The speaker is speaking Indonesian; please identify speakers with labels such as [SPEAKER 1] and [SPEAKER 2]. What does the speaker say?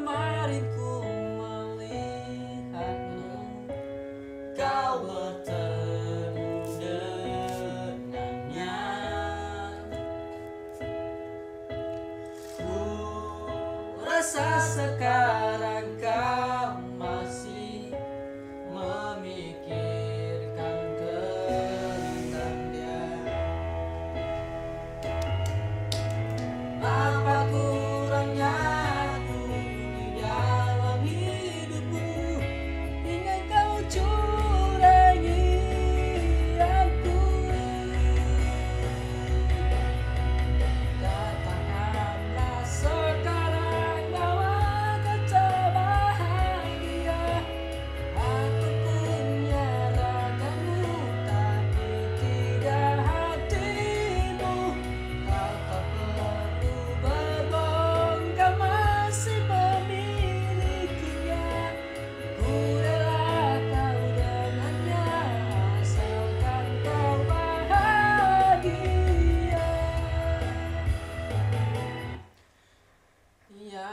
[SPEAKER 1] kemarin ku melihatmu, kau bertemu dengannya. Ku rasa sekarang kau masih memikirkan tentang dia. Apa kurangnya aku di dalam hidupmu, hingga kau curangi aku. Katakanlah sekarang bahwa kau tak bahagia. Aku punya ragamu tapi tidak hatimu. Kau tak perlu berbohong, kau masih memilikinya. Ku rela kau dengannya, asalkan kau bahagia. Iya.